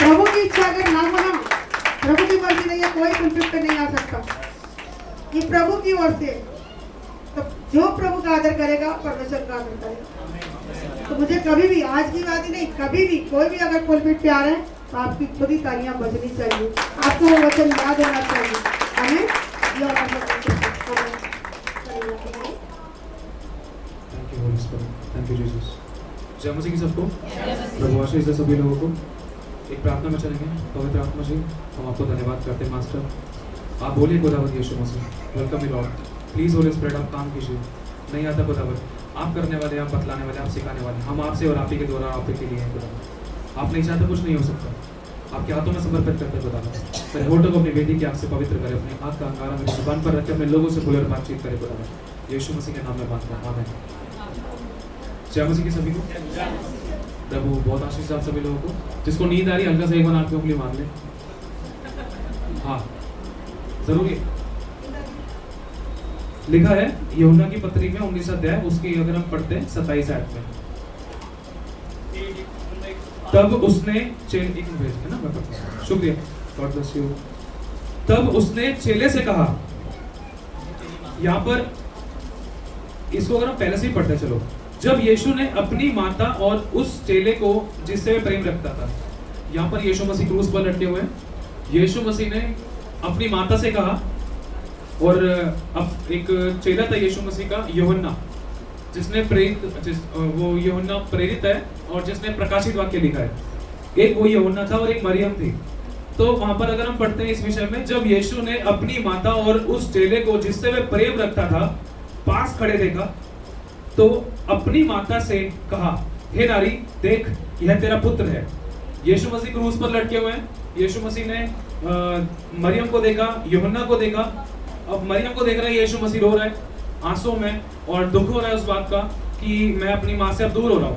प्रभु की इच्छा अगर ना हो ना, प्रभु की मर्जी नहीं है, कोई पुलपिट पे नहीं आ सकता। ये प्रभु की ओर से, तो जो प्रभु का आदर करेगा परमेश्वर का आदर करेगा। तो मुझे कभी भी, आज की बात ही नहीं, कभी भी कोई भी अगर पुलपिट पे आ रहे हैं तो आपकी खुद ही तालियां बजनी चाहिए, आपको वो वचन याद होना चाहिए। हमें thank you Holi spirit, thank you Jesus. जय मसीह की सबको, प्रभु आशीष दे सभी लोगों को। एक प्रार्थना में चलेंगे। पवित्र आत्मा जी, हम आपको धन्यवाद करते हैं मास्टर। आप बोलिए खुदावंद Yeshu Masih, welcome you Lord. Please Holy Spirit आप काम कीजिए। नहीं आता खुदावंद, आप करने वाले, आप बतलाने वाले, आप सिखाने वाले, हम आपसे और आप ही के द्वारा आप ही के लिए हैं खुदावंद। आप नहीं चाहते कुछ नहीं हो सकता। आपके हाथों में समर्पित करते हैं खुदावंद। मेरे होठों को अपनी बेटी की आग से पवित्र करे, अपनी आग का अंगारा मेरी जुबान पर रखे, अपने लोगों से खुलकर बातचीत करे खुदावंद। यीशु मसीह के नाम में मांगता हूं, आमीन। जय मसीह की सभी को। प्रभु बहुत आशीष आप सभी लोगों को। जिसको नींद आ रही है हल्का सा एक बार आंखें उंगली मार ले। हाँ जरूरी है। लिखा है यूहन्ना की पत्री में 19 अध्याय, उसकी अगर हम पढ़ते हैं 27 आयत में, तब उसने है ना, मैं पढ़ता हूं। शुक्रिया, गॉड ब्लेस यू। तब उसने चेले से कहा, यहाँ पर इसको अगर हम पहले से ही पढ़ते चलो। जब यीशु ने अपनी माता और उस चेले को जिससे वह प्रेम रखता था, यहाँ पर यीशु मसीह क्रूस पर लटके हुए हैं। यीशु मसीह ने अपनी माता से कहा, और अब एक चेला था यीशु मसीह का, यूहन्ना, जिसने वो यूहन्ना प्रेरित है और जिसने प्रकाशित वाक्य लिखा है। एक वो यूहन्ना था और एक मरियम थी। तो वहां पर अगर हम पढ़ते हैं इस विषय में, जब यीशु ने अपनी माता और उस चेले को जिससे वह प्रेम रखता था पास खड़े देखा, तो अपनी माता से कहा, हे नारी देख, यह तेरा पुत्र है। यीशु मसीह क्रूस पर लटके हुए हैं। यीशु मसीह ने मरियम को देखा, यूहन्ना को देखा। अब मरियम को देख रहा है, यीशु मसीह रो रहा है आंसू में, और दुख हो रहा है उस बात का कि मैं अपनी माँ से अब दूर हो रहा हूँ।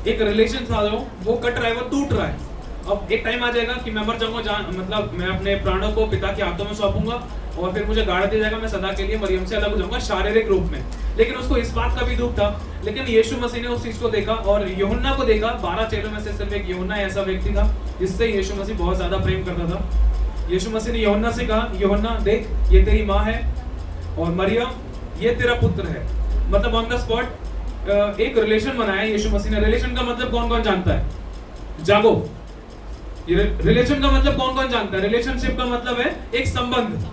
एक रिलेशन था जो वो कट रहा है, वो टूट रहा है। अब एक टाइम आ जाएगा कि मैं मर जाऊंगा, मतलब मैं अपने प्राणों को पिता के हाथों में सौंपूंगा और फिर मुझे गाड़ दिया जाएगा, मैं सदा के लिए मरियम से अलग हो जाऊंगा शारीरिक रूप में। लेकिन उसको इस बात का भी दुख था। लेकिन यीशु मसीह ने उस चीज को देखा और यूहन्ना को देखा। 12 चेलों में से सिर्फ एक यूहन्ना ऐसा व्यक्ति था जिससे यीशु मसीह बहुत ज्यादा प्रेम करता था। यीशु मसीह ने यूहन्ना से कहा, यूहन्ना देख, ये तेरी माँ है, और मरियम ये तेरा पुत्र है। मतलब ऑन द स्पॉट एक रिलेशन बनाया यीशु मसीह ने। रिलेशन का मतलब कौन कौन जानता है? जागो, रिलेशन का मतलब कौन कौन जानता है? रिलेशनशिप का मतलब है एक संबंध,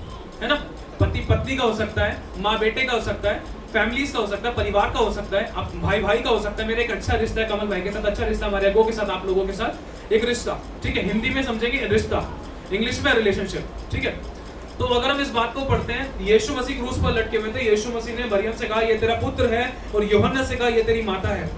है ना। पति पत्नी का हो सकता है, माँ बेटे का हो सकता है, फैमिलीज का हो सकता है, परिवार का हो सकता है, भाई भाई का हो सकता है। मेरा एक अच्छा रिश्ता है कमल भाई के साथ, अच्छा रिश्ता हमारे अगो के साथ, आप लोगों के साथ एक रिश्ता, ठीक है। हिंदी में समझेंगे रिश्ता, इंग्लिश में रिलेशनशिप, ठीक है। तो अगर हम इस बात को पढ़ते हैं, यीशु मसीह क्रूस पर लटके हुए थे। यीशु मसीह ने मरियम से कहा, ये तेरा पुत्र है, और यूहन्ना से कहा, ये तेरी माता है।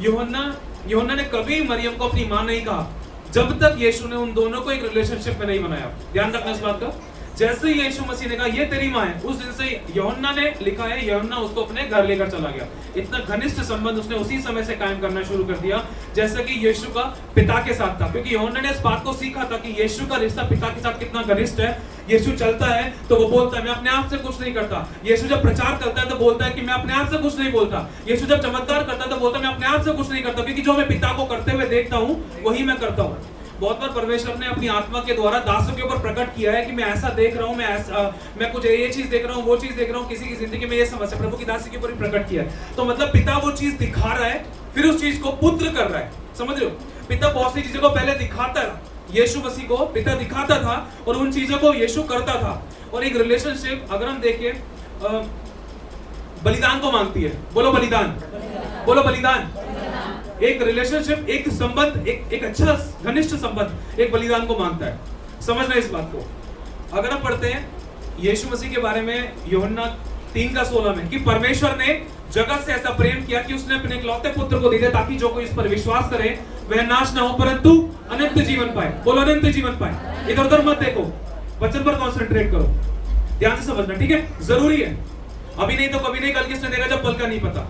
यूहन्ना ने कभी मरियम को अपनी मां नहीं कहा जब तक यीशु ने उन दोनों को एक रिलेशनशिप में नहीं बनाया। ध्यान रखना इस बात का। जैसे ही यीशु मसीह ने कहा ये तेरी माँ है, उस दिन से यूहन्ना ने लिखा है, यूहन्ना उसको अपने घर लेकर चला गया। इतना घनिष्ठ संबंध उसने उसी समय से कायम करना शुरू कर दिया जैसे कि यीशु का पिता के साथ था। क्योंकि यूहन्ना ने इस बात को सीखा था कि यीशु का रिश्ता पिता के साथ कितना घनिष्ठ है। यीशु चलता है तो वो बोलता है मैं अपने आप से कुछ नहीं करता। यीशु जब प्रचार करता है तो बोलता है कि मैं अपने आप से कुछ नहीं बोलता। यीशु जब चमत्कार करता है तो बोलता है मैं अपने आप से कुछ नहीं करता, क्योंकि जो मैं पिता को करते हुए देखता हूँ वही मैं करता हूँ। बहुत बार परमेश्वर ने अपनी आत्मा के द्वारा दासों के ऊपर प्रकट किया है कि मैं ऐसा देख रहा हूँ, मैं कुछ ये चीज देख रहा हूँ, वो चीज देख रहा हूँ। किसी की जिंदगी में ये समस्या प्रभु की दासी के ऊपर प्रकट किया है। तो मतलब पिता वो चीज दिखा रहा है, फिर उस चीज को पुत्र कर रहा है। समझ रहे हो? पिता बहुत सी चीजों को पहले दिखाता है, यीशु मसीह को पिता दिखाता था और उन चीजों को यीशु करता था। और एक रिलेशनशिप अगर हम देखें, बलिदान को मांगती है। बोलो बलिदान, बोलो बलिदान। एक रिलेशनशिप, एक संबंध, एक अच्छा घनिष्ठ संबंध एक बलिदान को मांगता है। समझना इस बात को। अगर हम पढ़ते हैं यीशु मसीह के बारे में यूहन्ना 3:16 में कि परमेश्वर ने जगत से ऐसा प्रेम किया कि उसने अपने इकलौते पुत्र को दे दिया ताकि जो कोई इस पर विश्वास करे वह नाश ना हो परंतु अनंत जीवन पाए। बोलो अनंत जीवन पाए। इधर उधर मत देखो, वचन पर कॉन्सेंट्रेट करो, ध्यान से समझना, ठीक है। जरूरी है, अभी नहीं तो कभी नहीं, कल किसने देगा जब पल का नहीं पता,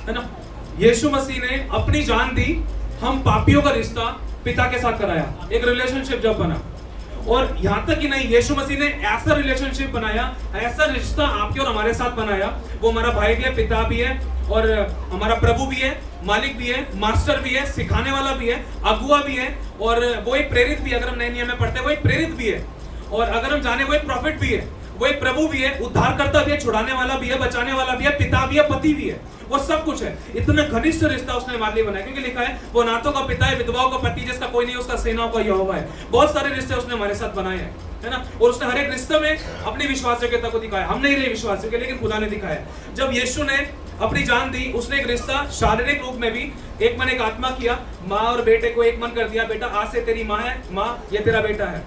है ना। यीशु मसीह ने अपनी जान दी, हम पापियों का रिश्ता पिता के साथ कराया, एक रिलेशनशिप जब बना। और यहां तक कि नहीं, यीशु मसीह ने ऐसा रिलेशनशिप बनाया, ऐसा रिश्ता आपके और हमारे साथ बनाया। वो हमारा भाई भी है, पिता भी है और हमारा प्रभु भी है, मालिक भी है, मास्टर भी है, सिखाने वाला भी है, अगुआ भी है, और वो एक प्रेरित भी है। अगर हम नए नियम में पढ़ते हैं वो एक प्रेरित भी है, और अगर हम जाने वो एक प्रॉफिट भी है, वो एक प्रभु भी है, उद्धारकर्ता भी है, छुड़ाने वाला भी है, बचाने वाला भी है, पिता भी है, पति भी है, वो सब कुछ है। इतना घनिष्ठ रिश्ता उसने हमारे लिए बनाया, क्योंकि लिखा है वो अनाथों का पिता है, विधवाओं का पति, जिसका कोई नहीं उसका सेनाओं का यहोवा है। बहुत सारे रिश्ते उसने हमारे साथ बनाए हैं, है ना। और उसने हर एक रिश्ते में अपनी विश्वासयोग्यता को दिखाया। हम नहीं रहे विश्वासयोग्य, लेकिन खुदा ने दिखाया। जब यीशु ने अपनी जान दी, उसने एक रिश्ता शारीरिक रूप में भी एक मन एक आत्मा किया, माँ और बेटे को एक मन कर दिया। बेटा आज से तेरी माँ है, माँ ये तेरा बेटा है।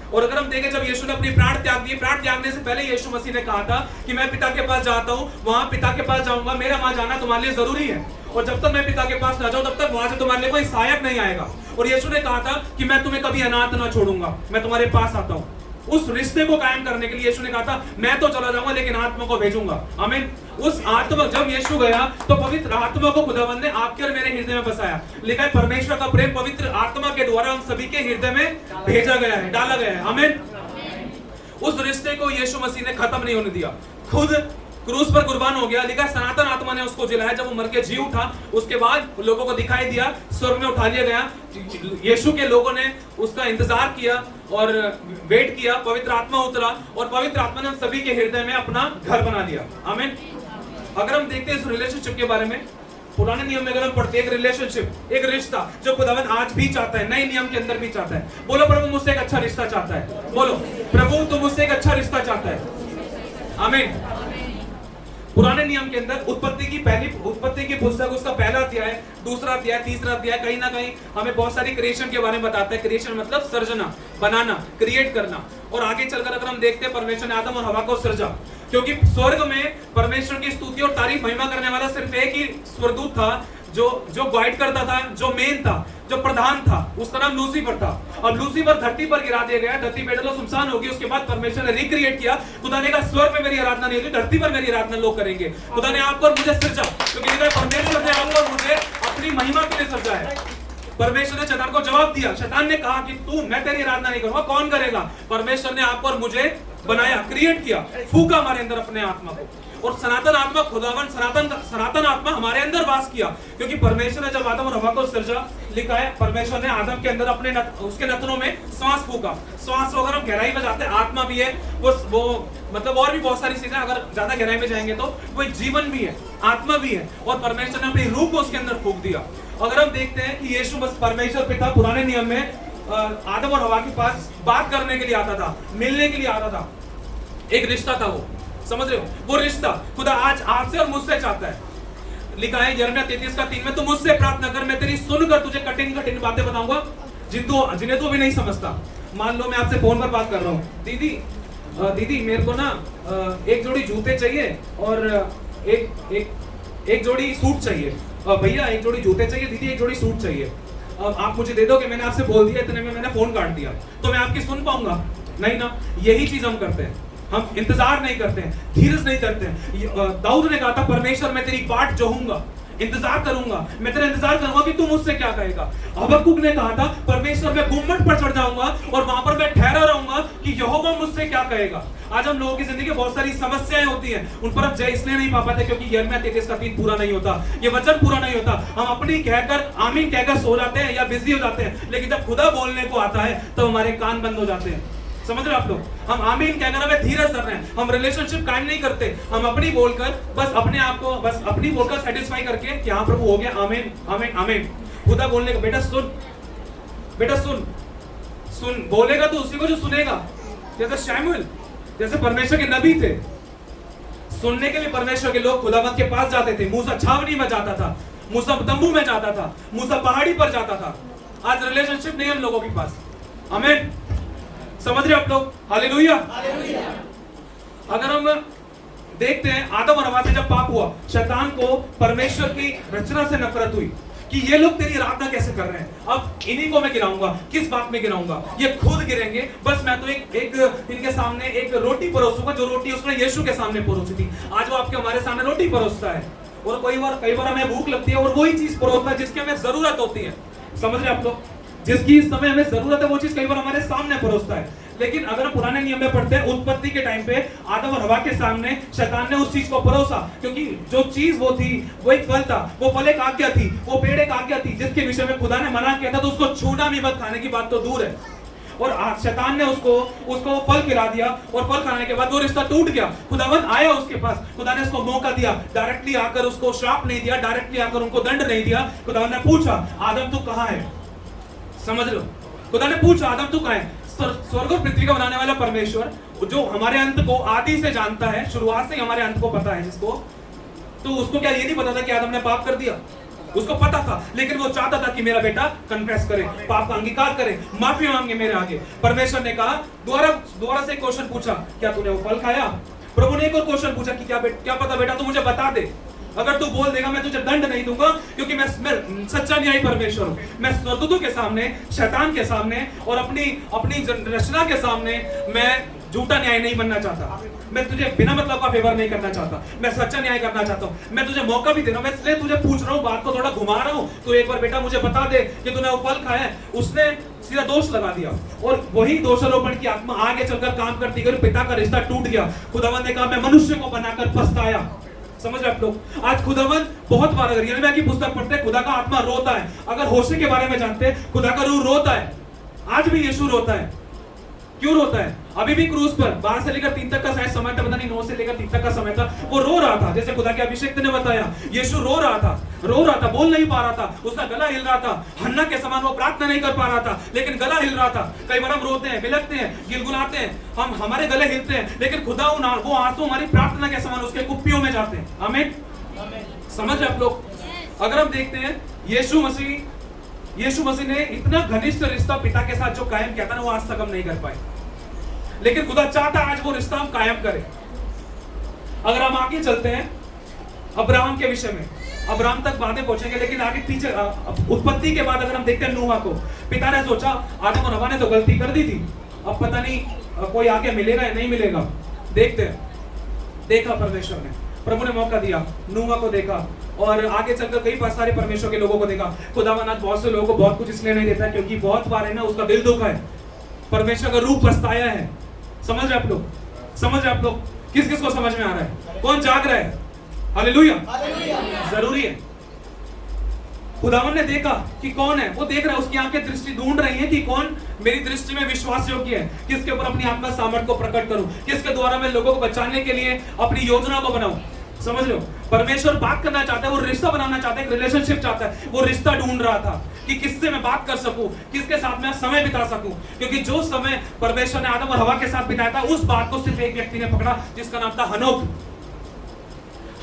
और अगर हम देखें, जब यीशु ने अपनी प्राण त्याग दिए, प्राण त्यागने से पहले यीशु मसीह ने कहा था कि मैं पिता के पास जाता हूँ, वहां पिता के पास जाऊंगा, मेरा वहां जाना तुम्हारे लिए जरूरी है, और जब तक मैं पिता के पास ना जाऊं तब तक वहां से तुम्हारे लिए कोई सहायक नहीं आएगा। और यीशु ने कहा था कि मैं तुम्हें कभी अनाथ ना छोड़ूंगा, मैं तुम्हारे पास आता हूँ। उस रिश्ते को कायम करने के लिए यीशु ने कहा था मैं तो चला जाऊंगा लेकिन आत्मा को भेजूंगा। आमीन। उस आत्मा, जब यीशु गया तो पवित्र आत्मा को खुदावंद ने आपके और मेरे हृदय में बसाया। लिखा है परमेश्वर का प्रेम पवित्र आत्मा के द्वारा हम सभी के हृदय में भेजा गया है, डाला गया है। आमीन। उस रिश्ते को यीशु मसीह ने खत्म नहीं होने दिया, खुद क्रूस पर कुर्बान हो गया। लिखा सनातन आत्मा ने उसको जिलाया, जब वो मर के जी उठा उसके बाद लोगों को दिखाई दिया, स्वर्ग में उठा लिया गया। यीशु के लोगों ने उसका इंतजार किया और वेट किया, पवित्र आत्मा उतरा और पवित्र आत्मा ने हम सभी के हृदय में अपना घर बना लिया। आमीन। अगर हम देखते हैं इस रिलेशनशिप के बारे में, पुराने नियम में अगर हम पढ़ते हैं, एक रिलेशनशिप, एक रिश्ता जो खुदावंद आज भी चाहता है, नए नियम के अंदर भी चाहता है। बोलो प्रभु मुझसे एक अच्छा रिश्ता चाहता है। बोलो प्रभु तू मुझसे एक अच्छा रिश्ता चाहता है। आमीन। पुराने नियम के अंदर उत्पत्ति की पुस्तक, उसका पहला अध्याय, दूसरा अध्याय, तीसरा अध्याय कहीं ना कहीं हमें बहुत सारी क्रिएशन के बारे में बताता है। क्रिएशन मतलब सर्जना, बनाना, क्रिएट करना। और आगे चलकर अगर हम देखते हैं, परमेश्वर ने आदम और हवा को सृजा, क्योंकि स्वर्ग में परमेश्वर की स्तुति और तारीफ महिमा करने वाला सिर्फ एक ही स्वर्गदूत था जो गाइड करता था, जो मेन था, जो प्रधान था, उसका नाम लूसीफर था। अब लूसीफर धरती पर गिरा दिया गया, धरती बेटलो सुनसान होगी। उसके बाद परमेश्वर ने रिक्रिएट किया। खुदा ने कहा स्वर्ग में मेरी आराधना नहीं होगी, धरती पर मेरी आराधना लोग करेंगे। खुदा ने आपको और मुझे सृजा, क्योंकि परमेश्वर ने आपको और मुझे अपनी महिमा के लिए सृजा है। परमेश्वर ने शैतान को जवाब दिया। शैतान ने कहा कि तू, मैं तेरी आराधना नहीं करूंगा, कौन करेगा? परमेश्वर ने आपको और मुझे बनाया, क्रिएट किया, फूका हमारे अंदर अपने आत्मा को, और सनातन आत्मा खुदावन सनातन आत्मा हमारे अंदर वास किया। क्योंकि परमेश्वर ने जब आदम और हवा को सृजा, लिखा है परमेश्वर ने आदम के अंदर अपने उसके नथनों में श्वास फूका। श्वास अगर हम गहराई में जाते हैं, आत्मा भी है वो मतलब और भी बहुत सारी चीजें, अगर ज्यादा गहराई में जाएंगे तो वो एक जीवन भी है, आत्मा भी है, और परमेश्वर ने अपनी रूह को उसके अंदर फूक दिया। अगर हम देखते हैं कि यीशु बस परमेश्वर पिता पुराने नियम में आदम और हवा के पास बात करने के लिए आता था, मिलने के लिए आता था, एक रिश्ता था वो, समझ रहे हो? वो रिश्ता खुदा आज आपसे और मुझसे चाहता है। लिखा है यिर्मयाह 33:3 में, तू मुझसे प्रार्थना कर, मैं तेरी सुनकर तुझे कठिन कठिन बातें बताऊंगा जिन्हें तू भी नहीं समझता। मान लो मैं आपसे फोन पर बात कर रहा हूँ, दीदी मेरे को ना एक जोड़ी जूते चाहिए और एक जोड़ी सूट चाहिए। भैया एक जोड़ी जूते चाहिए, दीदी एक जोड़ी सूट चाहिए। आप मुझे दे दो कि मैंने आपसे बोल दिया, इतने में मैंने फोन काट दिया, तो मैं आपकी सुन पाऊंगा? नहीं ना। यही चीज हम करते हैं, हम इंतजार नहीं करते हैं, धीरज नहीं करते हैं। दाऊद ने कहा था परमेश्वर मैं तेरी बाट जोहूंगा, इंतजार करूंगा, मैं तेरा इंतजार करूंगा कि तू मुझसे क्या कहेगा। हबक्कुक ने कहा था परमेश्वर मैं गुम्मट पर चढ़ जाऊंगा और वहां पर मैं ठहरा रहूंगा कि यहोवा मुझसे क्या कहेगा। आज हम लोगों की जिंदगी में बहुत सारी समस्याएं होती हैं, उन पर हम जय इसलिए नहीं पा पाते क्योंकि यिर्मयाह 33:3 पूरा नहीं होता, ये वचन पूरा नहीं होता। हम अपनी कहकर आमीन कहकर सो जाते हैं या बिजी हो जाते हैं, लेकिन जब खुदा बोलने को आता है तो हमारे कान बंद हो जाते हैं। समझ रहे हो आप लोग? हम आमीन कहकर हमें धीरज कर रहे हैं, हम रिलेशनशिप कायम नहीं करते, हम अपनी बोलकर बस अपने आप को बस अपनी बोलकर सेटिस्फाई करके कि हाँ प्रभु हो गया, आमीन आमीन आमीन। खुदा बोलने का बेटा सुन बोलेगा तो उसी को जो सुनेगा। जैसे शमूएल, जैसे परमेश्वर के नबी थे, सुनने के लिए परमेश्वर के लोग खुदावंद के पास जाते थे। मूसा छावनी में जाता था, मूसा तंबू में जाता था, मूसा पहाड़ी पर जाता था। आज रिलेशनशिप नहीं हम लोगों के पास। आमीन। समझ रहे आप लोग? हालेलुया। अगर हम देखते हैं आदम और हवा से जब पाप हुआ, शैतान को परमेश्वर की रचना से नफरत हुई कि ये लोग तेरी आराधना कैसे कर रहे हैं, अब इन्हीं को मैं गिराऊंगा। किस बात में गिराऊंगा? ये खुद गिरेंगे, बस मैं तो एक इनके सामने एक रोटी परोसूंगा, जो रोटी उसने यीशु के सामने परोसी थी। आज वो आपके हमारे सामने रोटी परोसता है, और कई बार हमें भूख लगती है और वही चीज परोसता है जिसकी हमें जरूरत होती है। समझ रहे आप लोग? जिसकी इस समय हमें जरूरत है वो चीज कई बार हमारे सामने परोसता है। लेकिन अगर हम पुराने नियम में पढ़ते हैं, उत्पत्ति के टाइम पे आदम और हवा के सामने शैतान ने उस चीज को परोसा, क्योंकि जो चीज वो थी वो एक फल था, वो फल एक आज्ञा थी, वो पेड़ एक आज्ञा थी जिसके विषय में खुदा ने मना किया था, तो उसको छूना भी मत, खाने की बात तो दूर है। और शैतान ने उसको फल खिला दिया, और फल खाने के बाद वो रिश्ता टूट गया। खुदावन आया उसके पास, खुदा ने उसको मौका दिया, डायरेक्टली आकर उसको श्राप नहीं दिया, डायरेक्टली आकर उनको दंड नहीं दिया। खुदावन ने पूछा, आदम तू कहां है? समझ लो, खुदा ने पूछा, आदम तू कहां है? स्वर्ग और पृथ्वी का बनाने वाला परमेश्वर, जो हमारे अंत को आदि से जानता है, शुरुआत से ही हमारे अंत को पता है जिसको, तो उसको क्या ये नहीं पता था कि आदम ने पाप कर दिया? उसको पता था, लेकिन वो चाहता था कि मेरा बेटा कन्फेस करे, पाप का अंगीकार करे, माफी मांगे मेरे आगे। परमेश्वर ने कहा, दोबारा से क्वेश्चन पूछा, क्या तूने वो फल खाया? प्रभु ने एक और क्वेश्चन पूछा कि क्या पता बेटा, तू मुझे बता दे, अगर तू बोल देगा मैं तुझे दंड नहीं दूंगा, क्योंकि मैं सच्चा न्यायी परमेश्वर हूं। मैं स्वर्गदूतों के सामने, शैतान के सामने और अपनी रचना के सामने मैं झूठा न्याय नहीं बनना चाहता। मैं तुझे बिना मतलब का फेवर नहीं करना चाहता, मैं सच्चा न्याय करना चाहता हूं। मैं तुझे मौका भी दे रहा हूं, मैं इसलिए तुझे पूछ रहा हूं, बात को थोड़ा घुमा रहा हूं। तो एक बार बेटा मुझे बता दे कि तूने वो फल खाया है। उसने सीधा दोष लगा दिया, और वही दोषारोपण की आत्मा आगे चलकर काम करती गई, पिता का रिश्ता टूट गया। खुदावन ने कहा, मैं मनुष्य को बनाकर पछताया। समझ रहे आप लोग? आज खुदावन बहुत बार, अगर यिर्मयाह की पुस्तक पढ़ते हैं, खुदा का आत्मा रोता है। अगर होशे के बारे में जानते हैं, खुदा का रूह रोता है। आज भी यीशु रोता है। क्यों रोता है? अभी भी क्रूस पर 12 से लेकर 3 तक का शायद समय था, पता नहीं 9 से लेकर 3 तक का समय था, वो रो रहा था। जैसे खुदा के अभिषेक ने बताया, यीशु रो रहा था, बोल नहीं पा रहा था, उसका गला हिल रहा था। हन्ना के समान वो प्रार्थना नहीं कर पा रहा था, लेकिन गला हिल रहा था। कई बार हम रोते हैं, बिलखते हैं, गिलगुलाते हैं, हमारे गले हिलते हैं, लेकिन खुदा वो आंसू हमारी प्रार्थना के समान उसके कुप्पियों में जाते हैं। आमीन। समझ रहे आप लोग? अगर हम देखते हैं, यीशु मसीह ने इतना घनिष्ठ रिश्ता पिता के साथ जो कायम किया था ना, वो आज तक हम नहीं कर पाए, लेकिन खुदा चाहता है आज वो रिश्ता हम कायम करें। अगर हम आगे चलते हैं अब्राहम के विषय में, अब्राहम तक बातें पहुंचेंगे, लेकिन आगे पीछे उत्पत्ति के बाद अगर हम देखते हैं नूह को, पिता ने सोचा आदम और हवा ने तो गलती कर दी थी, अब पता नहीं कोई आगे मिलेगा या नहीं मिलेगा, देखते हैं। देखा परमेश्वर ने, प्रभु ने मौका दिया, नूह को देखा, और आगे चलकर कई बार सारे परमेश्वर के लोगों को देखा। खुदावन आज बहुत से लोगों को बहुत कुछ इसलिए नहीं देता क्योंकि बहुत बार है ना, उसका दिल दुखा है, परमेश्वर का रूप पछताया है। समझ रहे आप लोग? किस किस को समझ में आ रहा है? कौन जाग रहा है? हालेलुया। जरूरी है। खुदावन ने देखा कि कौन है, वो देख रहा है, उसकी आंखें दृष्टि ढूंढ रही है कि कौन मेरी दृष्टि में विश्वास योग्य है, किसके ऊपर अपनी आत्मा सामर्थ्य को प्रकट करूं, किसके द्वारा मैं लोगों को बचाने के लिए अपनी योजना को बनाऊं। समझ लो, परमेश्वर बात करना चाहता है, वो रिश्ता बनाना चाहता है, एक रिलेशनशिप चाहता है। वो रिश्ता ढूंढ रहा था कि किससे मैं बात कर सकूं, किसके साथ मैं समय बिता सकूं, क्योंकि जो समय परमेश्वर ने आदम और हवा के साथ बिताया था, उस बात को सिर्फ एक व्यक्ति ने पकड़ा, जिसका नाम था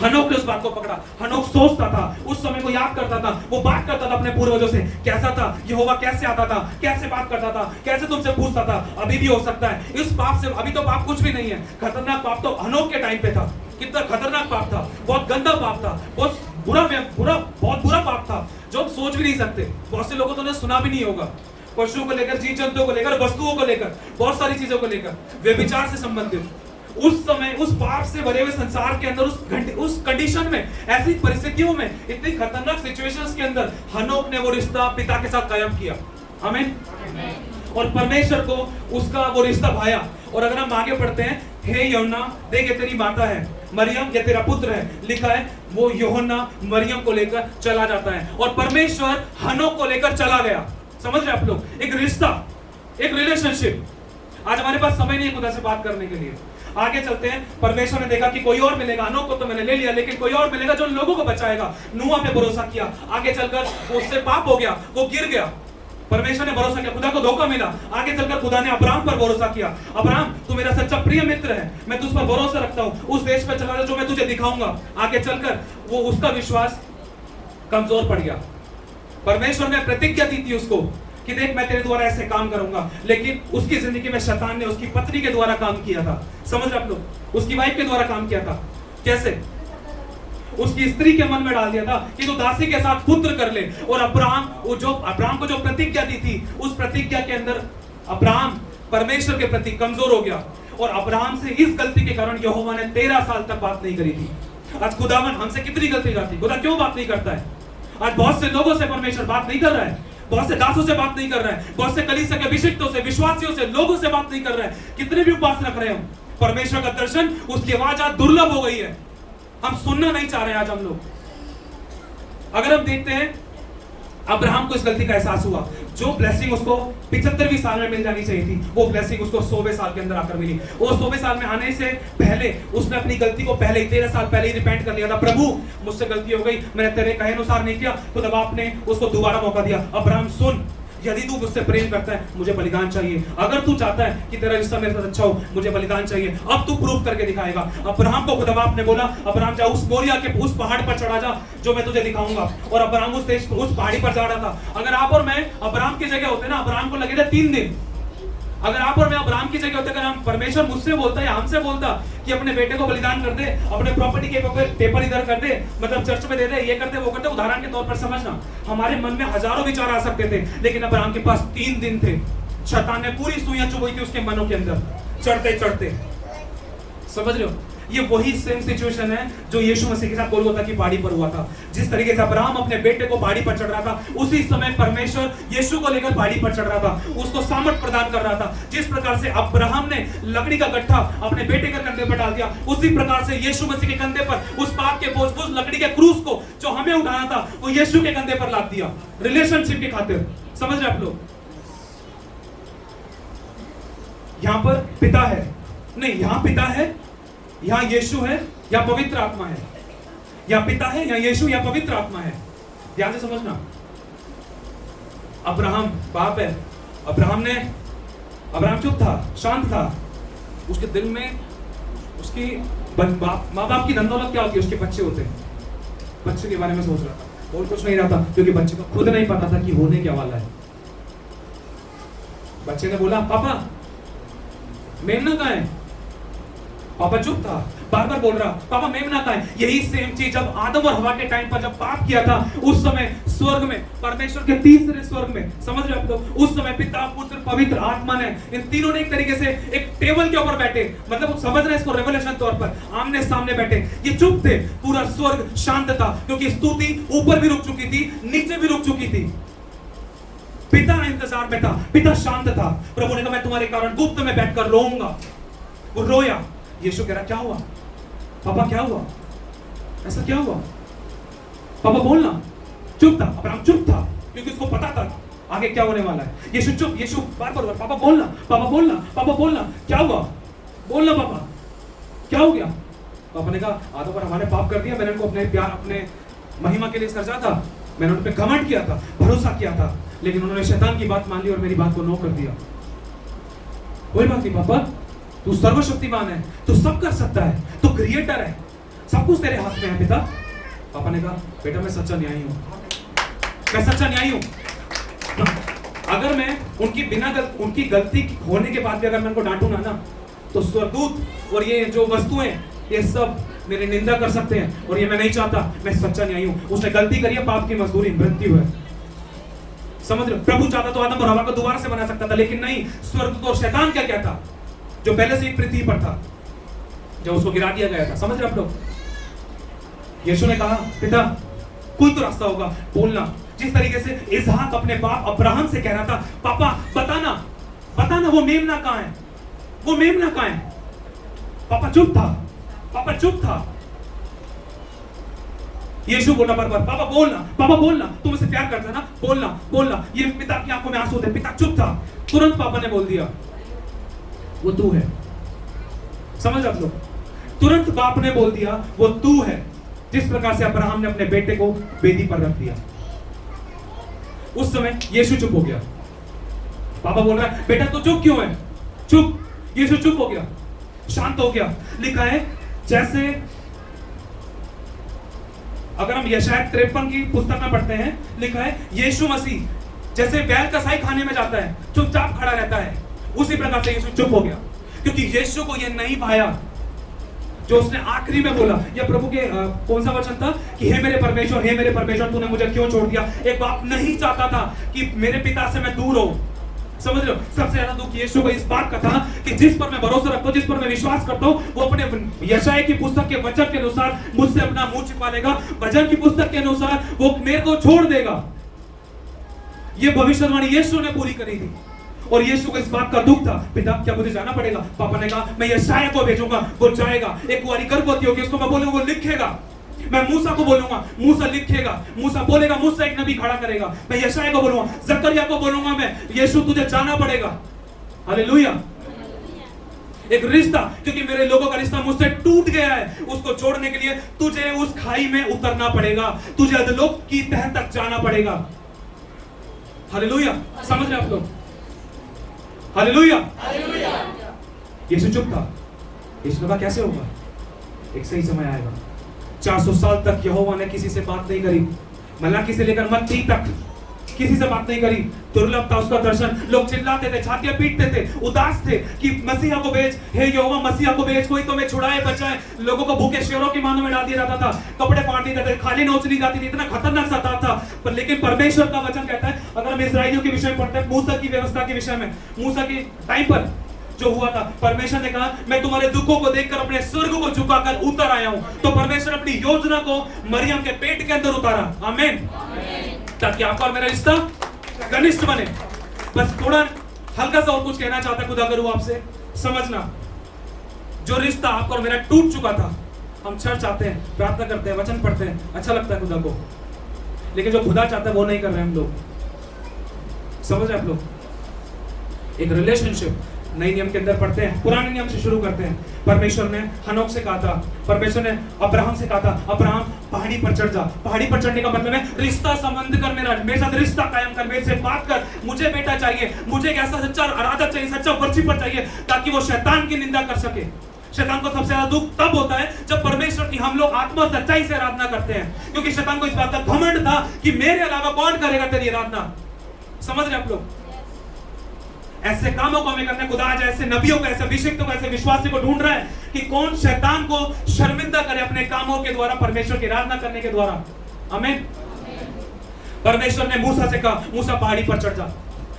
हनोक ने उस बात को पकड़ा। हनोक सोचता था, उस समय को याद करता था, वो बात करता था अपने पूर्वजों से, कैसा था यहोवा, कैसे आता था, कैसे बात करता था, कैसे तुमसे पूछता था। अभी भी हो सकता है इस पाप से, अभी तो पाप कुछ भी नहीं है, खतरनाक पाप तो हनोक के टाइम पे था। कितना खतरनाक पाप था, बहुत गंदा पाप था, बहुत बुरा पाप था, जो हम सोच भी नहीं सकते। बहुत से लोगों ने सुना भी नहीं होगा, पशुओं को लेकर, जीव जंतुओं को लेकर, वस्तुओं को लेकर, बहुत सारी चीजों को लेकर, व्यभिचार से संबंधित। उस समय उस पाप से भरे हुए संसार के अंदर, उस कंडीशन में, ऐसी परिस्थितियों में, इतनी खतरनाक सिचुएशंस के अंदर हनोक ने वो रिश्ता पिता के साथ कायम किया। आमीन। और परमेश्वर को उसका वो रिश्ता भाया। और अगर हम आगे पढ़ते हैं, हे यूहन्ना देख ये तेरी माता है, मरियम ये तेरा पुत्र है, लिखा है। वो यूहन्ना मरियम को लेकर चला जाता है, और परमेश्वर हनोक को लेकर चला गया। समझ रहे आप लोग? एक रिश्ता, एक रिलेशनशिप। आज हमारे पास समय नहीं है खुदा से बात करने के लिए। आगे चलते हैं, परमेश्वर ने देखा कि कोई और मिलेगा, हनोक को तो मैंने ले लिया, लेकिन कोई और मिलेगा जो लोगों को बचाएगा। नूह पे भरोसा किया, आगे चलकर उससे पाप हो गया, वो गिर गया। परमेश्वर ने भरोसा किया, खुदा को धोखा मिला। आगे चलकर खुदा ने अब्राहम पर भरोसा किया, अब्राहम तू मेरा सच्चा प्रिय मित्र है, मैं तुझ पर भरोसा रखता हूं, उस देश पर चला जा जो मैं तुझे दिखाऊंगा। आगे चलकर वो उसका विश्वास कमजोर पड़ गया। परमेश्वर ने प्रतिज्ञा दी थी उसको कि देख मैं तेरे द्वारा ऐसे काम करूंगा, लेकिन उसकी जिंदगी में शैतान ने उसकी पत्नी के द्वारा काम किया था। समझ रहे आप लोग? उसकी वाइफ के द्वारा काम किया था। कैसे? उसकी स्त्री के मन में डाल दिया था कि तू दासी के साथ पुत्र कर ले। और अब्राहम को जो प्रतिज्ञा दी थी, उस प्रतिज्ञा के अंदर अब्राहम परमेश्वर के प्रति कमजोर हो गया, और अब्राहम से इस गलती के कारण यहोवा ने 13 साल तक बात नहीं करी थी। आज खुदावन हमसे कितनी गलती जाती, खुदा क्यों बात नहीं करता है? आज बहुत से लोगों से परमेश्वर बात नहीं कर रहा है। बहुत से दासों से बात नहीं कर रहा है, बहुत से कलीसिया के अभिषिक्तों से, विश्वासियों से, लोगों से बात नहीं कर रहा है। कितने भी उपवास रख रहे हो, परमेश्वर का दर्शन, उसकी आवाज आज दुर्लभ हो गई है, हम सुनना नहीं चाह रहे हैं आज हम लोग। अगर हम देखते हैं अब्राहम को इस गलती का एहसास हुआ, जो ब्लेसिंग उसको 75वीं साल में मिल जानी चाहिए थी, वो ब्लेसिंग उसको 100वें साल के अंदर आकर मिली। वो 100वें साल में आने से पहले उसने अपनी गलती को पहले ही 13 साल पहले ही रिपेंट कर लिया था। प्रभु मुझसे गलती हो गई, मैंने तेरे कहे अनुसार नहीं किया, तो तब आपने उसको दोबारा मौका दिया। अब्राहम सुन, यदि तू मुझसे प्रेम करता है, मुझे बलिदान चाहिए। अगर तू चाहता है कि तेरा रिश्ता मेरे साथ अच्छा हो, मुझे बलिदान चाहिए। अब तू प्रूफ करके दिखाएगा। अब्राहम को खुदा बाप ने बोला, अब्राहम जा उस मोरिया के उस पहाड़ पर चढ़ा जा जो मैं तुझे दिखाऊंगा। और अब्राहम उस पहाड़ी पर चढ़ा था। अगर आप और मैं अब्राहम की जगह होते ना, अब्राहम को लगे थे 3 दिन। अगर आप और मैं अब्राहम की जगह होते, अगर हम परमेश्वर मुझसे बोलता या हमसे बोलता कि अपने बेटे को बलिदान कर दे, अपने प्रॉपर्टी के पेपर इधर कर दे, मतलब चर्च में दे दे, ये कर दे, वो कर दे, उदाहरण के तौर पर समझना, हमारे मन में हजारों विचार आ सकते थे। लेकिन अब्राहम के पास 3 दिन थे। शैतान ने पूरी सुइयां चुभई थी उसके मनों के अंदर, चढ़ते चढ़ते। समझ रहे हो, ये वही सेम सिचुएशन है जो यीशु मसीह के साथ गोलगोथा की पहाड़ी पर हुआ था। जिस तरीके से अब्राहम अपने बेटे को पहाड़ी पर चढ़ रहा था, उसी समय परमेश्वर यीशु को लेकर पहाड़ी पर चढ़ रहा था, उसको सामर्थ प्रदान कर रहा था। जिस प्रकार से अब्राहम ने लकड़ी का गट्ठा अपने बेटे के कंधे पर डाल दिया, उसी प्रकार से यीशु मसीह के कंधे पर उस पाप के बोझ, उस लकड़ी के क्रूस को जो हमें उठाना था, वो यीशु के कंधे पर लाद दिया, रिलेशनशिप की खातिर। समझ रहे आप लोग? यहां पर पिता है, नहीं, यहां पिता है, यहां यीशु है, या पवित्र आत्मा है। या पिता है, या यीशु, या पवित्र आत्मा है। ध्यान से समझना। अब्राहम बाप है। अब्राहम चुप था, शांत था। उसके दिल में उसकी माँ बाप की धन दौलत क्या होती है, उसके बच्चे होते हैं। बच्चे के बारे में सोच रहा था और कुछ नहीं रहा था, क्योंकि बच्चे को खुद नहीं पता था कि होने क्या वाला है। बच्चे ने बोला, पापा मेमना कहाँ है? पापा चुप था, बार बार बोल रहा, पापा मेमना कहाँ है? यही सेम चीज जब आदम और हवा के टाइम पर जब पाप किया था, उस समय स्वर्ग में, परमेश्वर के तीसरे स्वर्ग में, समझ रहे आप लोग, उस समय पिता, पुत्र, पवित्र आत्मा ने, इन तीनों ने एक तरीके से एक टेबल के ऊपर बैठे, मतलब समझ रहे हैं इसको, रेवलेशन तौर पर आमने सामने बैठे। ये चुप थे, पूरा स्वर्ग शांत था, क्योंकि स्तुति ऊपर भी रुक चुकी थी, नीचे भी रुक चुकी थी। पिता इंतजार में था, पिता शांत था। प्रभु ने कहा, मैं तुम्हारे कारण गुप्त में बैठकर रोऊंगा। वो रोया। यीशु कह रहा, क्या हुआ पापा, क्या हुआ, ऐसा क्या हुआ? पापा बोलना। चुप था, अब्राहम चुप था, क्योंकि उसको पता था आगे क्या होने वाला है। यीशु चुप, यीशु बार बार, पापा बोलना, पापा बोलना, पापा बोलना, क्या हुआ, बोलना पापा, क्या हो गया? पापा ने कहा, आदम और हवा ने पाप कर दिया, मैंने उनको अपने प्यार, अपने महिमा के लिए सृजा था, मैंने उन पर घमंड किया था, भरोसा किया था, लेकिन उन्होंने शैतान की बात मान ली और मेरी बात को नो कर दिया। कोई बात नहीं पापा, तू सर्वशक्तिमान है, तू सब कर सकता है, तू क्रिएटर है, सब कुछ तेरे हाथ में है पिता। पापा ने कहा, बेटा मैं सच्चा न्यायी हूं, मैं सच्चा न्यायी हूं। अगर मैं उनकी गलती होने के बाद भी अगर मैं उनको डांटूंगा ना, तो स्वर्गदूत और ये जो वस्तुएं, ये सब मेरी निंदा कर सकते हैं, और ये मैं नहीं चाहता। मैं सच्चा न्यायी हूं। उसने गलती करी है, पाप की मजदूरी मृत्यु है। समझ रहे? प्रभु चाहता तो आदम और हवा को दोबारा से बना सकता था, लेकिन नहीं। स्वर्गदूत और शैतान क्या कहता, जो पहले से ही पृथ्वी पर था, जब उसको गिरा दिया गया था। समझ रहे आप लोग? यीशु ने कहा, पिता कोई तो रास्ता होगा, बोलना। जिस तरीके से इसहाक अपने बाप अब्राहम से कह रहा था, पापा बताना, बताना वो मेमना कहाँ है, वो मेमना कहाँ है? पापा चुप था, पापा चुप था। यीशु बोला बार बार, पापा बोलना, पापा बोलना, तुम मुझसे प्यार करते ना, बोलना, बोलना। ये पिता की आंखों में आंसू थे, पिता चुप था। तुरंत पापा ने बोल दिया, वो तू है। समझ आप लोग? तुरंत बाप ने बोल दिया, वो तू है। जिस प्रकार से अब्राहम ने अपने बेटे को वेदी पर रख दिया, उस समय यीशु चुप हो गया। पापा बोल रहा है, बेटा तू चुप क्यों है? चुप। यीशु चुप हो गया, शांत हो गया। लिखा है, जैसे अगर हम यशायाह 53 की पुस्तक में पढ़ते हैं, लिखा है, यीशु मसीह जैसे बैल कसाई खाने में जाता है, चुपचाप खड़ा रहता है, उसी प्रकार से यीशु चुप हो गया, क्योंकि यीशु को यह नहीं भाया जो उसने आखिरी में बोला। या प्रभु के कौन सा वचन था कि हे मेरे परमेश्वर, तूने मुझे क्यों छोड़ दिया? एक बाप नहीं चाहता था कि मेरे पिता से मैं दूर हूं। समझ रहे हो? सबसे ज्यादा दुख यीशु को इस बात का था कि जिस पर मैं भरोसा रखता हूं, जिस पर मैं विश्वास करता हूं, वो अपने यशायाह की पुस्तक के वचन के अनुसार मुझसे अपना मुंह छिपा लेगा, भजन की पुस्तक के अनुसार वो मेरे को छोड़ देगा। ये भविष्यवाणी यीशु ने पूरी करी थी और यीशु को इस बात का दुख था, पिता क्या मुझे जाना पड़ेगा? पापा ने कहा मैं यशायाह को भेजूंगा, वो जाएगा, एक कुंवारी गर्भवती होगी, उसको मैं बोलूंगा वो लिखेगा, मैं मूसा को बोलूंगा मूसा लिखेगा, मूसा बोलेगा मूसा एक नबी खड़ा करेगा, मैं यशायाह को बोलूंगा, जकरिया को बोलूंगा मैं, यीशु तुझे जाना पड़ेगा। हालेलुया। एक रिश्ता, क्योंकि मेरे लोगों का रिश्ता मुझसे टूट गया है, उसको जोड़ने के लिए तुझे उस खाई में उतरना पड़ेगा, तुझे अधोलोक की तह तक जाना पड़ेगा। हालेलुया। समझ रहे आप लोग? हालेलुया। यीशु चुप था। यीशु ने कहा कैसे होगा? एक सही समय आएगा। 400 साल तक यहोवा ने किसी से बात नहीं करी, मलाकी से लेकर मत्ती तक किसी से बात नहीं करी। दुर्लभ था उसका दर्शन। लोग चिल्लाते थे, छातियां पीटते थे, उदास थे कि मसीहा को भेज, हे यहोवा मसीहा को भेज, कोई तुम्हें छुड़ाए बचाए। लोगों को भूखे शेरों की मानों में डाल दिया जाता था, कपड़े फाड़ दिए जाते थे, खाली नोच ली जाती थी, इतना खतरनाक सता था। पर लेकिन परमेश्वर का वचन कहता है, अगर हम इस्राएलियों के विषय में पढ़ते हैं, मूसा की व्यवस्था के विषय में, मूसा के टाइम पर जो हुआ था, परमेश्वर ने कहा मैं तुम्हारे दुखों को देखकर अपने स्वर्ग को झुकाकर उतर आया हूं। तो परमेश्वर अपनी योजना को मरियम के पेट के अंदर उतारा। आमीन। ताकि आपका और मेरा रिश्ता घनिष्ठ बने। बस थोड़ा हल्का सा और कुछ कहना चाहता है खुदा करूं आपसे, समझना, जो रिश्ता आपका और मेरा टूट चुका था, हम चर्च आते हैं, प्रार्थना करते हैं, वचन पढ़ते हैं, अच्छा लगता है खुदा को, लेकिन जो खुदा चाहता है वो नहीं कर रहे हम लोग। समझ रहे आप लोग? एक रिलेशनशिप नए नियम के अंदर पढ़ते हैं, पुराने नियम से शुरू करते हैं। परमेश्वर ने हनोक से कहा था, परमेश्वर ने अब्राहम से कहा था, अब्राहम पहाड़ी पर चढ़ जा। पहाड़ी पर चढ़ने का मतलब है रिश्ता संबंध कर, मेरे साथ रिश्ता कायम कर, मेरे से बात कर, मुझे बेटा चाहिए, मुझे एक ऐसा सच्चा आराधक चाहिए, सच्चा वर्शिपर चाहिए, ताकि वो शैतान की निंदा कर सके। शैतान को सबसे ज्यादा दुख तब होता है जब परमेश्वर की हम लोग आत्मा सच्चाई से आराधना करते हैं, क्योंकि शैतान को इस बात का घमंड था कि मेरे अलावा कौन करेगा तेरी आराधना। समझ रहे आप लोग? ऐसे कामों को हमें करना है। खुदा आज ऐसे नबियों को, ऐसे अभिषिक्तों को, ऐसे विश्वासी को ढूंढ रहा है कि कौन शैतान को शर्मिंदा करे अपने कामों के द्वारा, परमेश्वर की आराधना करने के द्वारा। आमीन। परमेश्वर ने मूसा से कहा, मूसा पहाड़ी पर चढ़ जा।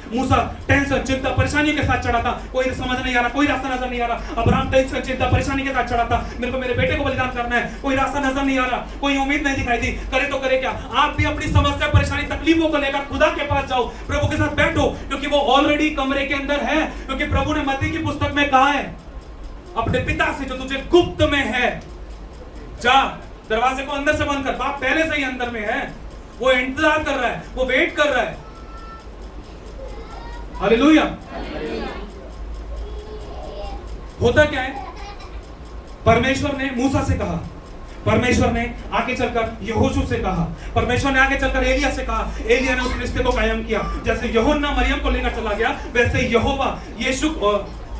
मूसा टेंशन, चिंता, परेशानियों के साथ चढ़ा था, कोई समझ नहीं आ रहा, कोई रास्ता नजर नहीं आ रहा। अब्राहम टेंशन, चिंता, परेशानी के साथ चढ़ा था, मेरे को मेरे बेटे को बलिदान करना है, कोई रास्ता नजर नहीं आ रहा, कोई उम्मीद नहीं दिखाई दी, करे तो करे क्या। आप भी अपनी समस्या, परेशानी, तकलीफों को लेकर खुदा के पास जाओ, प्रभु के साथ बैठो, क्योंकि वो ऑलरेडी कमरे के अंदर है। क्योंकि प्रभु ने मत्ती की पुस्तक में कहा है, अपने पिता से जो तुझे गुप्त में है जा, दरवाजे को अंदर से बंद कर। बाप पहले से ही अंदर में है, वो इंतजार कर रहा है, वो वेट कर रहा है। हालेलुया। होता क्या है, परमेश्वर ने मूसा से कहा, परमेश्वर ने आगे चलकर यहोशू से कहा, परमेश्वर ने आगे चलकर एलिया से कहा, एलिया ने उस रिश्ते को कायम किया। जैसे यूहन्ना मरियम को लेकर चला गया, वैसे यहोवा यीशु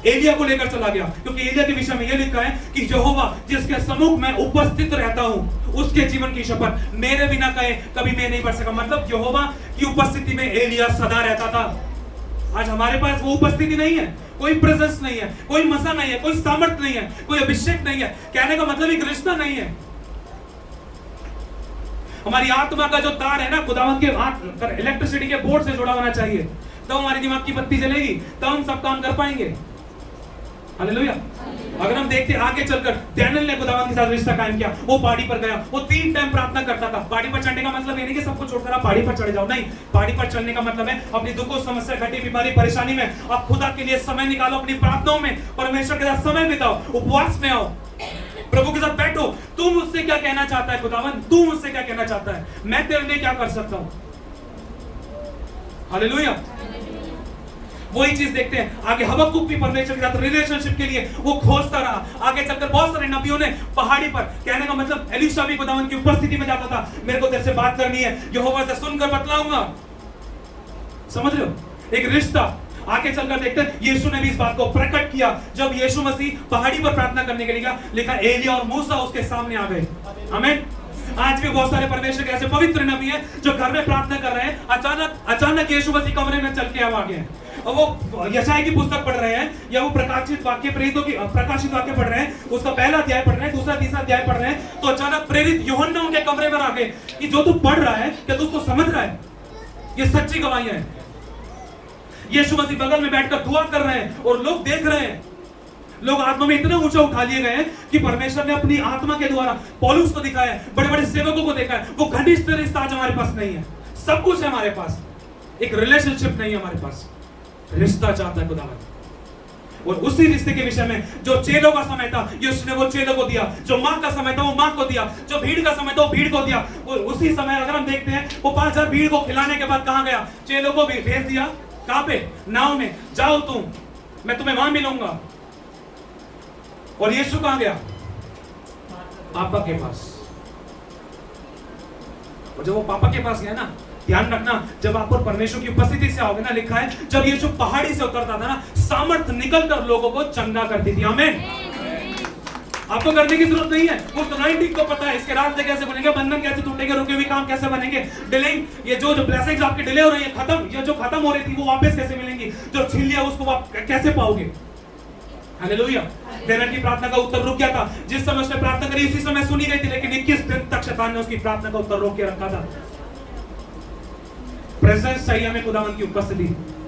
एलिया को लेकर चला गया। क्योंकि एलिया के विषय में यह लिखा है कि यहोवा जिसके सम्मुख में उपस्थित रहता हूं, उसके जीवन की शपथ, मेरे बिना कहे कभी मैं नहीं बढ़ सका। मतलब यहोवा की उपस्थिति में एलिया सदा रहता था। आज हमारे पास वो उपस्थिति नहीं है, कोई प्रेजेंस नहीं है, कोई मसा नहीं है, कोई सामर्थ नहीं है, कोई अभिषेक नहीं है। कहने का मतलब एक रिश्ता नहीं है। हमारी आत्मा का जो तार है ना, खुदावंत के इलेक्ट्रिसिटी के बोर्ड से जुड़ा होना चाहिए, तब हमारी दिमाग की बत्ती जलेगी, तब हम सब काम कर पाएंगे। हालेलुया। अगर हम देखते आगे चलकर, डैनियल ने खुदावंत के साथ रिश्ता कायम किया, वो पहाड़ी पर गया, वो 3 टाइम प्रार्थना करता था। पहाड़ी पर चढ़ने का मतलब ये नहीं कि सब कुछ छोड़कर आप पहाड़ी पर चढ़ जाओ, नहीं। पहाड़ी पर चढ़ने का मतलब है अपनी दुखों, समस्या, घटी, बीमारी, परेशानी में आप खुदा के लिए समय निकालो, अपनी प्रार्थनाओं में परमेश्वर के साथ समय बिताओ, उपवास में आओ, प्रभु के साथ बैठो। तू मुझसे क्या कहना चाहता है खुदावंत, तू मुझसे क्या कहना चाहता है, मैं तेरे लिए क्या कर सकता हूं। हालेलुया। वही चीज देखते हैं आगे। हबक्कुक भी परमेश्वर के साथ रिलेशनशिप के लिए वो खोजता रहा। आगे चलकर बहुत सारे नबियों ने पहाड़ी पर, कहने का मतलब एलीशा भी खुदावंत की उपस्थिति में जाता था, मेरे को तेरे से बात करनी है, यहोवा से सुनकर बतलाऊंगा। समझ रहे हो? एक रिश्ता। आगे चलकर देखते हैं यीशु ने भी इस बात को प्रकट किया जब यीशु मसीह पहाड़ी पर प्रार्थना करने के लिए गया। लिखा एलिया और मूसा उसके सामने आ गए। आमीन। आज भी बहुत सारे परमेश्वर के ऐसे पवित्र नबी हैं जो घर में प्रार्थना कर रहे हैं, अचानक यीशु मसीह कमरे में चल के आ गए हैं, और वो यशायाह की पुस्तक पढ़ रहे हैं, या वो प्रकाशित वाक्य प्रेरितों की प्रकाशित वाक्य पढ़ रहे हैं, उसका पहला अध्याय पढ़ रहे हैं, दूसरा तीसरा अध्याय पढ़ रहे हैं, तो अचानक प्रेरित यूहन्ना उनके कमरे में आ गए कि जो तू पढ़ रहा है क्या तू उसको समझ रहा है? ये सच्ची गवाहियां हैं। यीशु मसीह बगल में बैठकर दुआ कर रहे हैं और लोग देख रहे हैं। लोग आत्मा में इतने ऊंचा उठा लिए गए हैं कि परमेश्वर ने अपनी आत्मा के द्वारा पौलुस को दिखाया है, बड़े बड़े सेवकों को देखा है। वो घनिष्ठ रिश्ता आज हमारे पास नहीं है, सब कुछ है हमारे पास, एक रिलेशनशिप नहीं है हमारे पास, रिश्ता चाहता है खुदावन। और उसी रिश्ते के विषय में जो चेलों का समय था यीशु ने वो चेलों को दिया, जो माँ का समय था वो माँ को दिया, जो भीड़ का समय था वो भीड़ को दिया। वो उसी समय अगर हम देखते हैं वो 5000 भीड़ को खिलाने के बाद कहां गया? चेलों को भी भेज दिया। कहां पे? नाव में। जाओ तुम, मैं तुम्हें वहां मिलूंगा। और यीशु कहां गया? पापा के पास। और जब वो पापा के पास गया ना, ध्यान रखना, जब आप और परमेश्वर की उपस्थिति से आओगे ना, लिखा है जब यीशु पहाड़ी से उतरता था ना, सामर्थ निकलकर लोगों को चंगा करती थी। आमीन। आपको करने की जरूरत नहीं है, वो अनॉइंटिंग को पता है, इसके रास्ते कैसे बनेंगे, बंधन कैसे टूटेंगे, रुके हुए काम कैसे बनेंगे, डिलेइंग, ये जो ब्लेसिंग्स आपके डिले हो रही है खत्म, ये जो खत्म हो रही थी वो वापस कैसे मिलेंगी, जो छीन लिया उसको आप कैसे पाओगे। हालेलुया। डेरन की प्रार्थना का उत्तर रुक गया था, जिस समय उसने प्रार्थना करी उसी समय सुनी गई थी, लेकिन 21 दिन तक शैतान ने उसकी प्रार्थना का उत्तर रोक के रखा था। प्रेजेंस चाहिए हमें, खुदावन की उपस्थिति।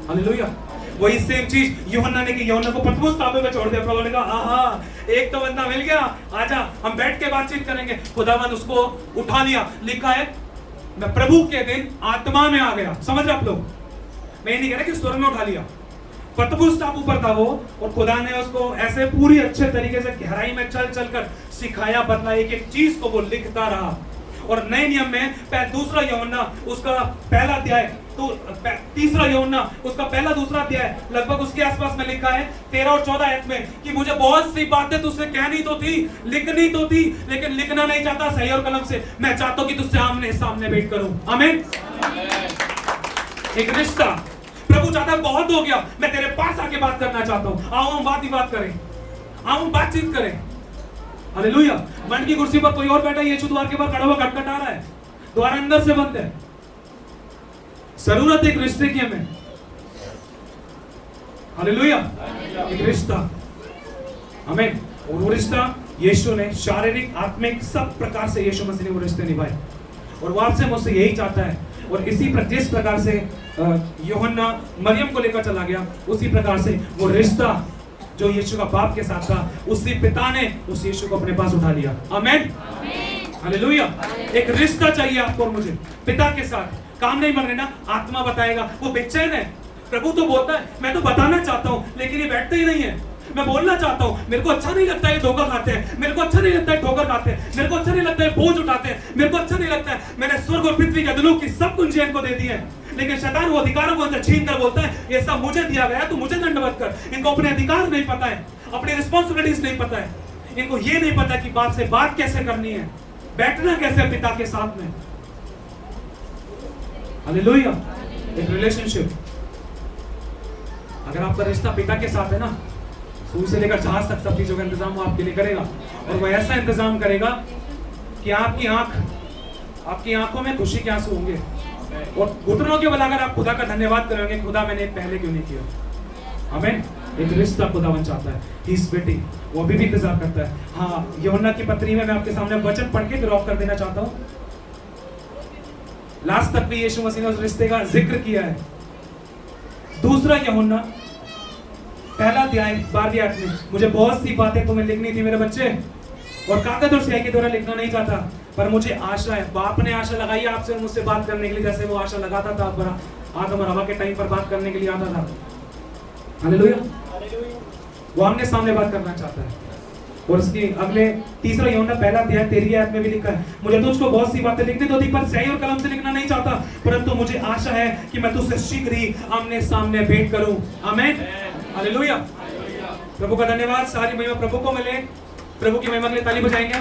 हालेलुया। वही सेम चीज यूहन्ना ने की, यूहन्ना को पतमुस ताबे में छोड़ दिया। प्रभु ने कहा आहा, एक तो बंदा मिल गया, आजा हम बैठ के बातचीत करेंगे। खुदावन उसको उठा लिया। लिखा है मैं प्रभु के दिन आत्मा में आ गया। समझ रहे आप लोग? मैं ये नहीं कह रहा कि स्वर्ग में उठा लिया, पतमुस टापू पर था वो, और खुदा ने उसको ऐसे पूरी अच्छे तरीके से गहराई में चल चल कर सिखाया, बतलाया, एक एक चीज को वो लिखता रहा। और नए नियम में दूसरा यूहन्ना उसका पहला अध्याय, तो तीसरा यूहन्ना उसका पहला दूसरा अध्याय लगभग उसके आसपास में लिखा है 13 और 14 आयत में कि मुझे बहुत सी बातें तुझसे कहनी तो थी, लिखनी तो थी, लेकिन लिखना नहीं चाहता सही और कलम से, मैं चाहता हूं कि तुझसे आमने सामने भेंट करूं। आमीन। एक रिश्ता प्रभु चाहता है, बहुत हो गया, मैं तेरे पास आके बात करना चाहता हूं, आओ हम बात ही बात करें, आओ हम बातचीत करें। हालेलुया। मंड की कुर्सी पर कोई और बैठा है, यीशु द्वार के बाहर खड़ा हुआ खटखटा रहा है, द्वार अंदर से बंद है। जरूरत एक रिश्ते की हमें। हालेलुया। एक रिश्ता। आमीन। और वो रिश्ता यीशु ने शारीरिक, आत्मिक, सब प्रकार से यीशु मसीह ने वो रिश्ते निभाए, और वो आपसे मुझसे यही चाहता है। और इसी जिस प्रकार से यूहन्ना मरियम को लेकर चला गया, उसी प्रकार से वो रिश्ता जो यीशु का बाप के साथ था, उसी पिता ने उस यीशु को अपने पास उठा लिया। आमीन। हालेलुया। एक रिश्ता चाहिए आपको और मुझे पिता के साथ। काम नहीं बन रहे ना, आत्मा बताएगा, वो बेचैन है। प्रभु तो बोलता है मैं तो बताना चाहता हूं, लेकिन ये बैठते ही नहीं है। मैं बोलना चाहता हूं, मेरे को अच्छा नहीं लगता है धोखा खाते हैं, मेरे को अच्छा नहीं लगता है ठोकर खाते हैं, मेरे को अच्छा नहीं लगता है बोझ उठाते हैं, मेरे को अच्छा नहीं लगता है, मैंने स्वर्ग और पृथ्वी के अधोलोक की सब कुंजियां इनको दे दी है। लेकिन शैतान वो अधिकारों को उनसे छीन कर बोलता है ये सब मुझे दिया गया, तो मुझे दंडवत कर। इनको अपने अधिकार नहीं पता है, अपनी रिस्पॉन्सिबिलिटीज नहीं पता है, इनको ये नहीं पता कि बाप से बात कैसे करनी है, बैठना कैसे पिता के साथ में। हालेलुया। एक रिलेशनशिप, अगर आपका रिश्ता पिता के साथ है ना, सूर्य से लेकर जहाज तक सब चीजों का इंतजाम वो आपके लिए करेगा। और वो ऐसा इंतजाम करेगा कि आपकी आंखों में खुशी के आंसू होंगे, और घुटनों के बल अगर आप खुदा का धन्यवाद करेंगे, खुदा मैंने पहले क्यों नहीं किया। आमीन। एक रिश्ता खुदावन चाहता है, ही इज वेटिंग, वो अभी भी इंतजार करता है। हाँ, यूहन्ना की पत्री में मैं आपके सामने वचन पढ़ के ड्रॉप कर देना चाहता हूँ। लास्ट तक भी यीशु मसीह ने उस रिश्ते का जिक्र किया है। दूसरा यूहन्ना पहला अध्याय 12 आयत में, मुझे बहुत सी बातें तुम्हें लिखनी थी मेरे बच्चे, और कागज और स्याही के द्वारा लिखना नहीं चाहता, पर मुझे आशा है, बाप ने आशा लगाई आपसे और मुझसे बात करने के लिए, जैसे वो आशा लगाता था आदम और हवा के टाइम पर बात करने के लिए आता था। हालेलुया। वो हमने सामने बात करना चाहता है। और इसकी अगले तीसरा यूहन्ना पहला अध्याय 13 आयत में भी लिखा है, मुझे तुझको बहुत सी बातें लिखनी तो थी, पर स्याही और कलम से लिखना नहीं चाहता, परंतु मुझे आशा है कि मैं तुझसे शीघ्र ही आमने सामने भेंट करूं। आमीन। हालेलुया। प्रभु का धन्यवाद, सारी महिमा प्रभु को मिले। प्रभु की महिमा के लिए ताली बजाएंगे।